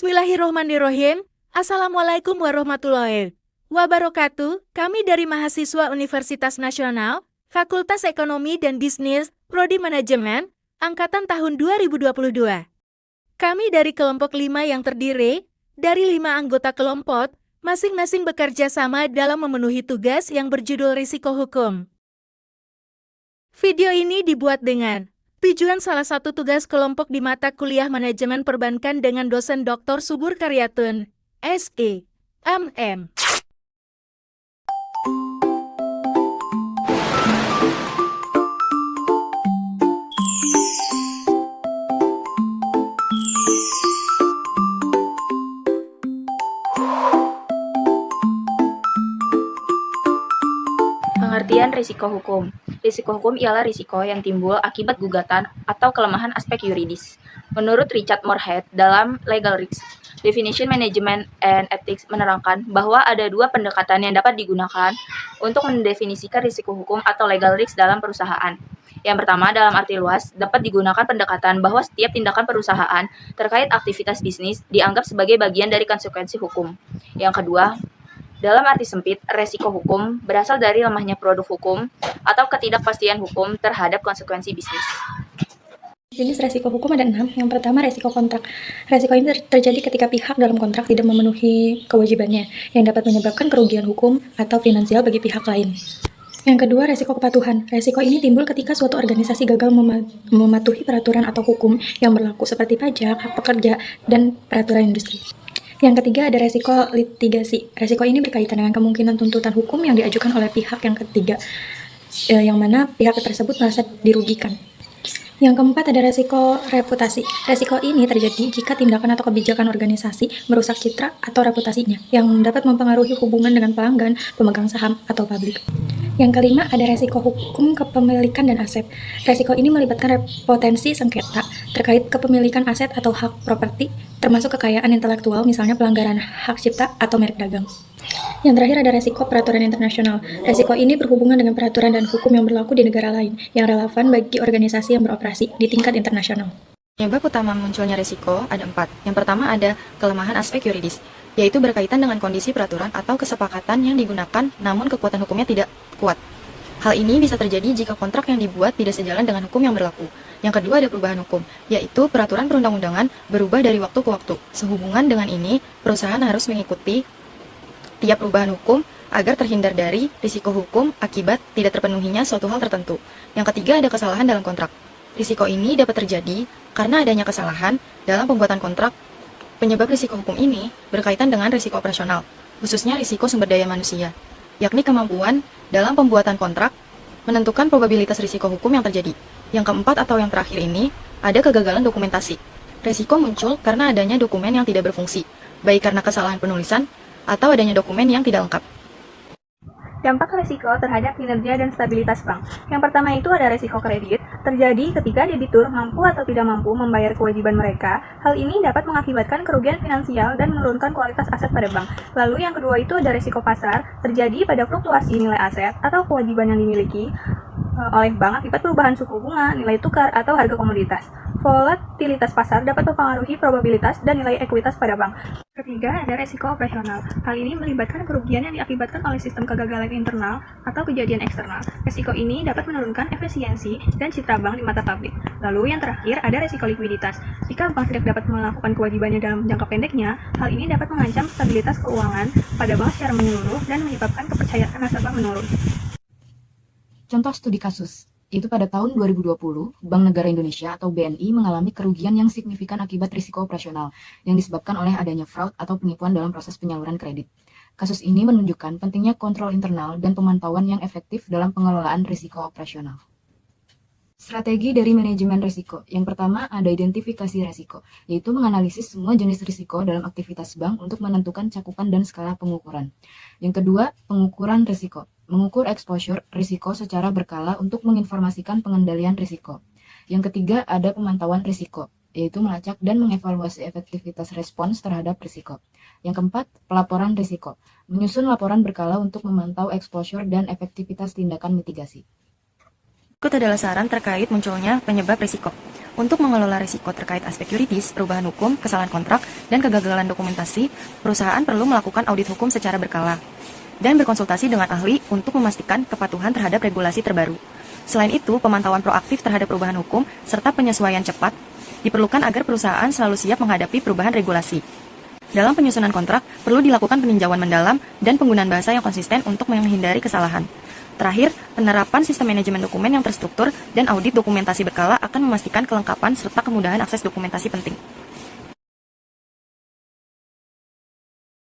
Bismillahirrohmanirrohim. Assalamualaikum warahmatullahi wabarakatuh. Kami dari mahasiswa Universitas Nasional, Fakultas Ekonomi dan Bisnis, Prodi Manajemen, Angkatan tahun 2022. Kami dari kelompok 5 yang terdiri dari 5 anggota kelompok, masing-masing bekerja sama dalam memenuhi tugas yang berjudul Risiko Hukum. Video ini dibuat dengan tujuan salah satu tugas kelompok di mata kuliah Manajemen Perbankan dengan dosen Dr. Subur Karyatun, SE, MM. Pengertian risiko hukum. Risiko hukum ialah risiko yang timbul akibat gugatan atau kelemahan aspek yuridis. Menurut Richard Moorhead dalam Legal Risks, Definition Management and Ethics menerangkan bahwa ada dua pendekatan yang dapat digunakan untuk mendefinisikan risiko hukum atau legal risk dalam perusahaan. Yang pertama, dalam arti luas, dapat digunakan pendekatan bahwa setiap tindakan perusahaan terkait aktivitas bisnis dianggap sebagai bagian dari konsekuensi hukum. Yang kedua, dalam arti sempit, resiko hukum berasal dari lemahnya produk hukum atau ketidakpastian hukum terhadap konsekuensi bisnis. Jenis resiko hukum ada 6. Yang pertama, resiko kontrak. Resiko ini terjadi ketika pihak dalam kontrak tidak memenuhi kewajibannya, yang dapat menyebabkan kerugian hukum atau finansial bagi pihak lain. Yang kedua, resiko kepatuhan. Resiko ini timbul ketika suatu organisasi gagal mematuhi peraturan atau hukum yang berlaku seperti pajak, hak pekerja, dan peraturan industri. Yang ketiga, ada resiko litigasi. Resiko ini berkaitan dengan kemungkinan tuntutan hukum yang diajukan oleh pihak yang ketiga, yang mana pihak tersebut merasa dirugikan. Yang keempat, ada resiko reputasi. Resiko ini terjadi jika tindakan atau kebijakan organisasi merusak citra atau reputasinya, yang dapat mempengaruhi hubungan dengan pelanggan, pemegang saham, atau publik. Yang kelima, ada resiko hukum kepemilikan dan aset. Resiko ini melibatkan potensi sengketa terkait kepemilikan aset atau hak properti, termasuk kekayaan intelektual, misalnya pelanggaran hak cipta atau merek dagang. Yang terakhir, ada resiko peraturan internasional. Resiko ini berhubungan dengan peraturan dan hukum yang berlaku di negara lain, yang relevan bagi organisasi yang beroperasi di tingkat internasional. Penyebab utama munculnya risiko ada 4. Yang pertama ada kelemahan aspek yuridis, yaitu berkaitan dengan kondisi peraturan atau kesepakatan yang digunakan namun kekuatan hukumnya tidak kuat. Hal ini bisa terjadi jika kontrak yang dibuat tidak sejalan dengan hukum yang berlaku. Yang kedua ada perubahan hukum, yaitu peraturan perundang-undangan berubah dari waktu ke waktu. Sehubungan dengan ini, perusahaan harus mengikuti tiap perubahan hukum agar terhindar dari risiko hukum akibat tidak terpenuhinya suatu hal tertentu. Yang ketiga ada kesalahan dalam kontrak. Risiko ini dapat terjadi karena adanya kesalahan dalam pembuatan kontrak. Penyebab risiko hukum ini berkaitan dengan risiko operasional, khususnya risiko sumber daya manusia, yakni kemampuan dalam pembuatan kontrak menentukan probabilitas risiko hukum yang terjadi. Yang keempat atau yang terakhir ini ada kegagalan dokumentasi. Risiko muncul karena adanya dokumen yang tidak berfungsi, baik karena kesalahan penulisan atau adanya dokumen yang tidak lengkap. Dampak risiko terhadap kinerja dan stabilitas bank. Yang pertama itu ada risiko kredit, terjadi ketika debitur mampu atau tidak mampu membayar kewajiban mereka. Hal ini dapat mengakibatkan kerugian finansial dan menurunkan kualitas aset pada bank. Lalu yang kedua itu ada risiko pasar, terjadi pada fluktuasi nilai aset atau kewajiban yang dimiliki oleh bank akibat perubahan suku bunga, nilai tukar, atau harga komoditas. Volatilitas pasar dapat mempengaruhi probabilitas dan nilai ekuitas pada bank. Ketiga, ada resiko operasional. Hal ini melibatkan kerugian yang diakibatkan oleh sistem kegagalan internal atau kejadian eksternal. Resiko ini dapat menurunkan efisiensi dan citra bank di mata publik. Lalu yang terakhir, ada resiko likuiditas. Jika bank tidak dapat melakukan kewajibannya dalam jangka pendeknya, hal ini dapat mengancam stabilitas keuangan pada bank secara menyeluruh dan menyebabkan kepercayaan nasabah menurun. Contoh studi kasus, itu pada tahun 2020, Bank Negara Indonesia atau BNI mengalami kerugian yang signifikan akibat risiko operasional yang disebabkan oleh adanya fraud atau penipuan dalam proses penyaluran kredit. Kasus ini menunjukkan pentingnya kontrol internal dan pemantauan yang efektif dalam pengelolaan risiko operasional. Strategi dari manajemen risiko. Yang pertama ada identifikasi risiko, yaitu menganalisis semua jenis risiko dalam aktivitas bank untuk menentukan cakupan dan skala pengukuran. Yang kedua, pengukuran risiko. Mengukur exposure risiko secara berkala untuk menginformasikan pengendalian risiko. Yang ketiga ada pemantauan risiko, yaitu melacak dan mengevaluasi efektivitas respons terhadap risiko. Yang keempat, pelaporan risiko. Menyusun laporan berkala untuk memantau exposure dan efektivitas tindakan mitigasi. Berikut adalah saran terkait munculnya penyebab risiko. Untuk mengelola risiko terkait aspek yuridis, perubahan hukum, kesalahan kontrak, dan kegagalan dokumentasi, perusahaan perlu melakukan audit hukum secara berkala dan berkonsultasi dengan ahli untuk memastikan kepatuhan terhadap regulasi terbaru. Selain itu, pemantauan proaktif terhadap perubahan hukum serta penyesuaian cepat diperlukan agar perusahaan selalu siap menghadapi perubahan regulasi. Dalam penyusunan kontrak, perlu dilakukan peninjauan mendalam dan penggunaan bahasa yang konsisten untuk menghindari kesalahan. Terakhir, penerapan sistem manajemen dokumen yang terstruktur dan audit dokumentasi berkala akan memastikan kelengkapan serta kemudahan akses dokumentasi penting.